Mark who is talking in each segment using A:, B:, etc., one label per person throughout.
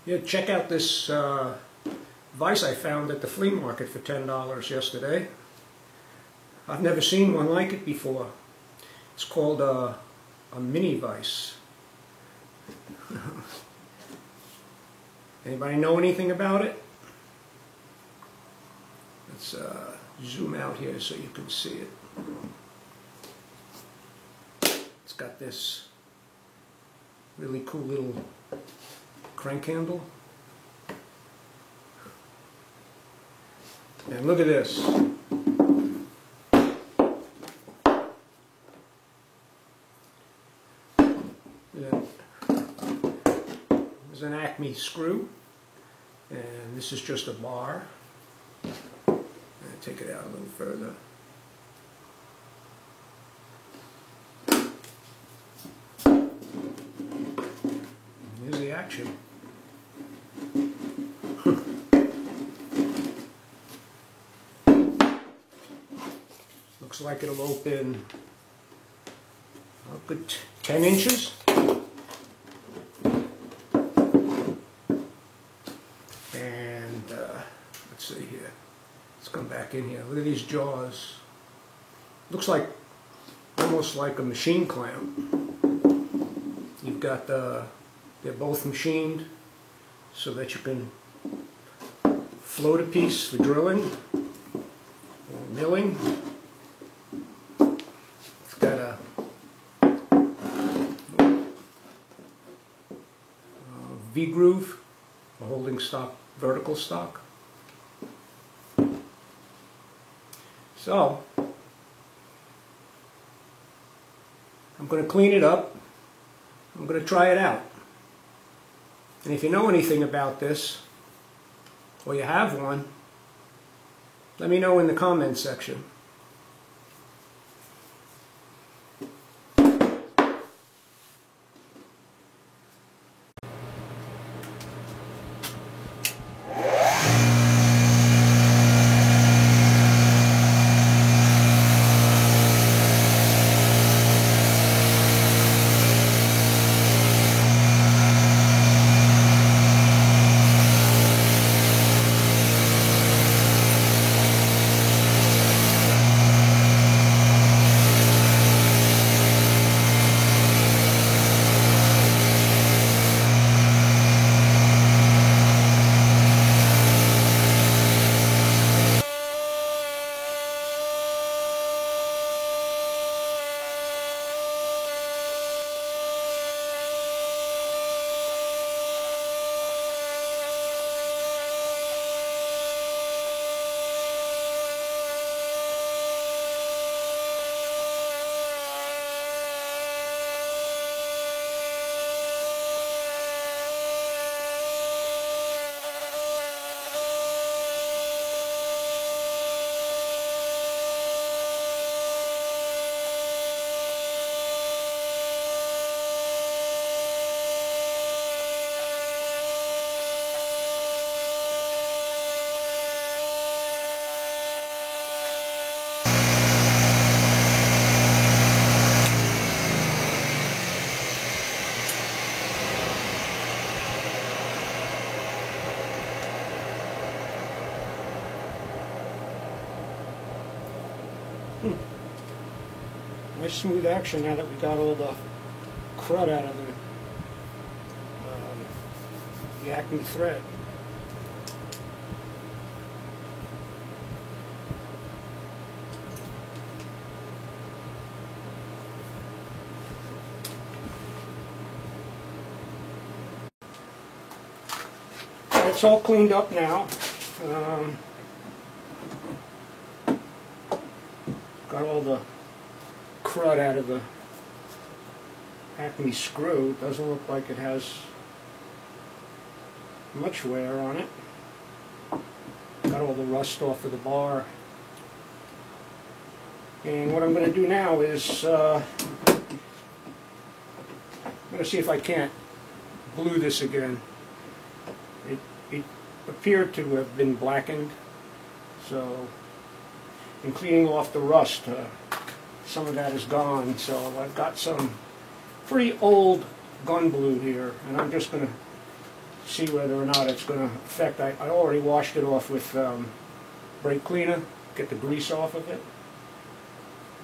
A: Yeah, check out this vise I found at the flea market for $10 yesterday. I've never seen one like it before. It's called a mini vise. Anybody know anything about it? Let's zoom out here so you can see it. It's got this really cool little crank handle. And look at this. There's an Acme screw, and this is just a bar. Take it out a little further. Here's the action. Looks like it'll open a good 10 inches. And let's see here. Let's come back in here. Look at these jaws. Looks like almost like a machine clamp. You've got they're both machined so that you can float a piece for drilling or milling. It's got a V-groove for holding stock, vertical stock. So, I'm going to clean it up. I'm going to try it out. And if you know anything about this, or you have one, let me know in the comments section. Nice smooth action now that we got all the crud out of the Acme thread. It's all cleaned up now. Got all the crud out of the Acme screw. It doesn't look like it has much wear on it. Got all the rust off of the bar. And what I'm going to do now is I'm going to see if I can't glue this again. It appeared to have been blackened, so in cleaning off the rust, some of that is gone. So I've got some pretty old gun blue here, and I'm just going to see whether or not it's going to affect. I already washed it off with brake cleaner, get the grease off of it.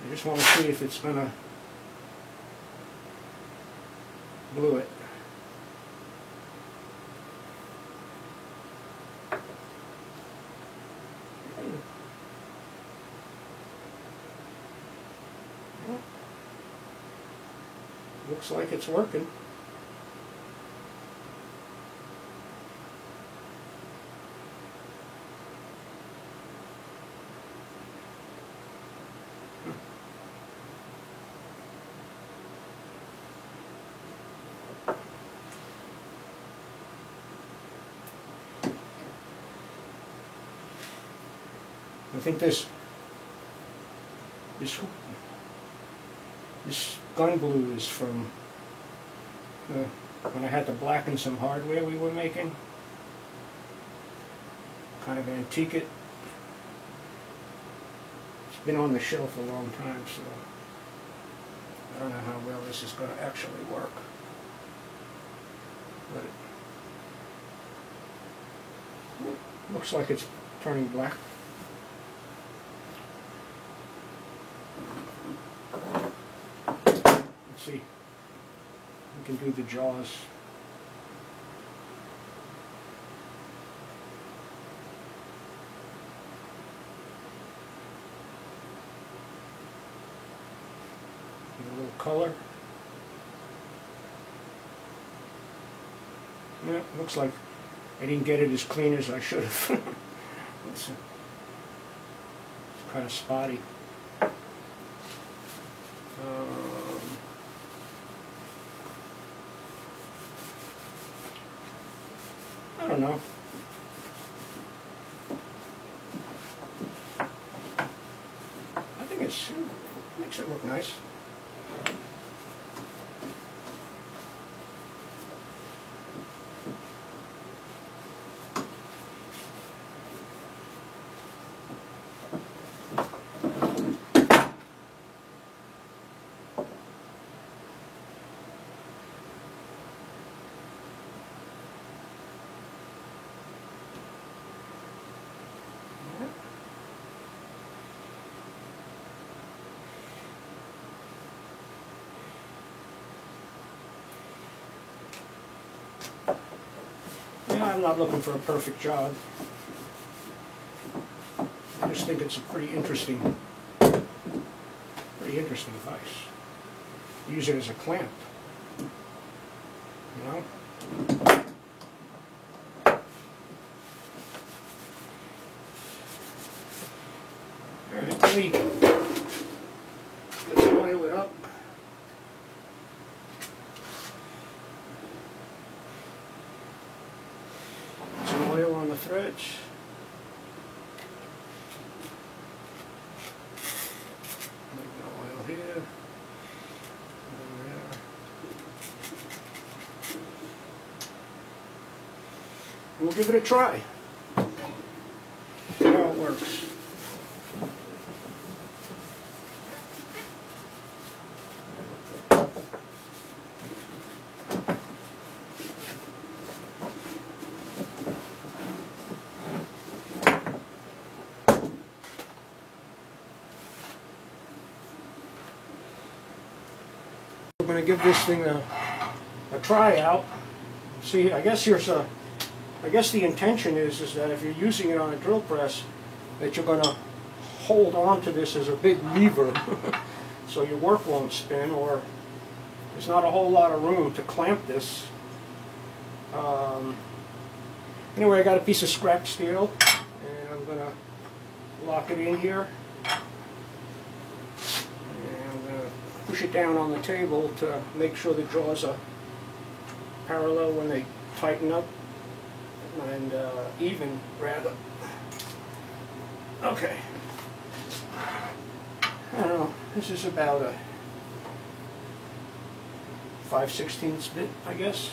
A: I just want to see if it's going to glue it. Looks like it's working. I think this gun glue is from when I had to blacken some hardware we were making. Kind of antique it. It's been on the shelf a long time, so I don't know how well this is going to actually work. But it looks like it's turning black. Let's see. We can do the jaws. Give it a little color. Yeah, looks like I didn't get it as clean as I should have. It's kind of spotty. I don't know. I think it makes it look nice. Yeah, I'm not looking for a perfect job. I just think it's a pretty interesting device. Use it as a clamp, you know? All right, let me oil it up. Some oil on the threads. Oil here. We'll give it a try. See how it works. We're going to give this thing a try out. See, I guess the intention is that if you're using it on a drill press, that you're going to hold on to this as a big lever so your work won't spin, or there's not a whole lot of room to clamp this. Anyway, I got a piece of scrap steel, and I'm going to lock it in here. And I'm going to push it down on the table to make sure the jaws are parallel when they tighten up. And even, rather. Okay. I don't know. This is about a 5/16 bit, I guess.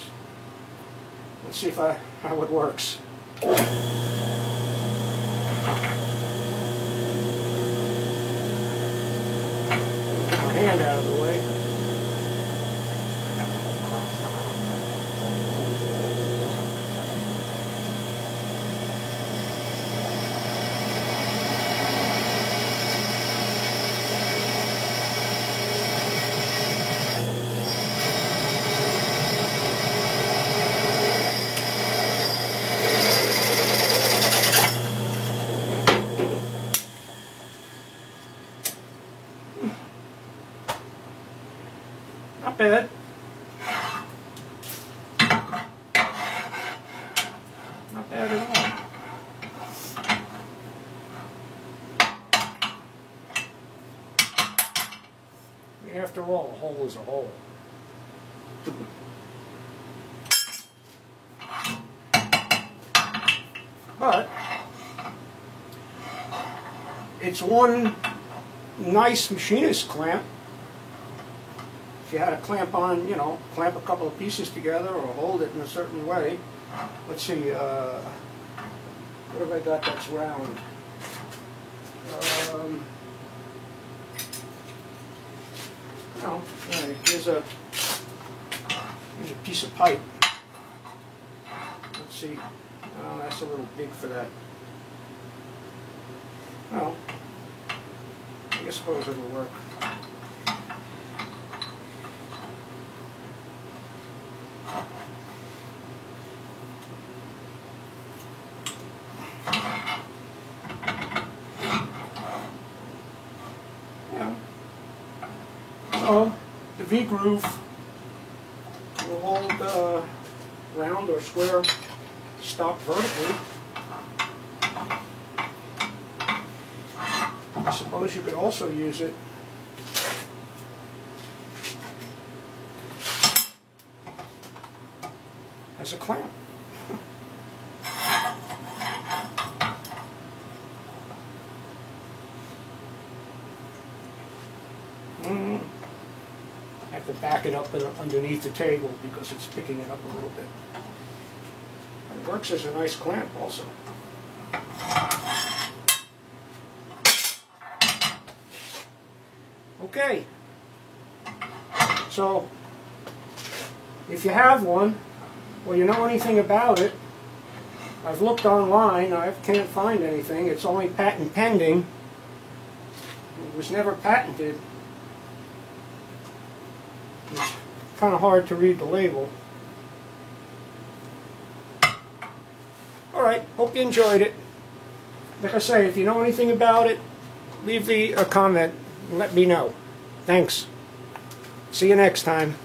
A: Let's see how it works. My hand out of the way. hole is a hole. But it's one nice machinist clamp. If you had to clamp on, you know, clamp a couple of pieces together or hold it in a certain way. Let's see, what have I got that's round? No, right, here's a piece of pipe. Let's see. Oh, that's a little big for that. Well, I suppose it'll work. Yeah. So the V-groove will hold round or square stock vertically. I suppose you could also use it as a clamp. I have to back it up underneath the table because it's picking it up a little bit. It works as a nice clamp also. Okay, so if you have one or you know anything about it, I've looked online, I can't find anything. It's only patent pending. It was never patented. It's kind of hard to read the label. Alright, hope you enjoyed it. Like I say, if you know anything about it, leave a comment and let me know. Thanks. See you next time.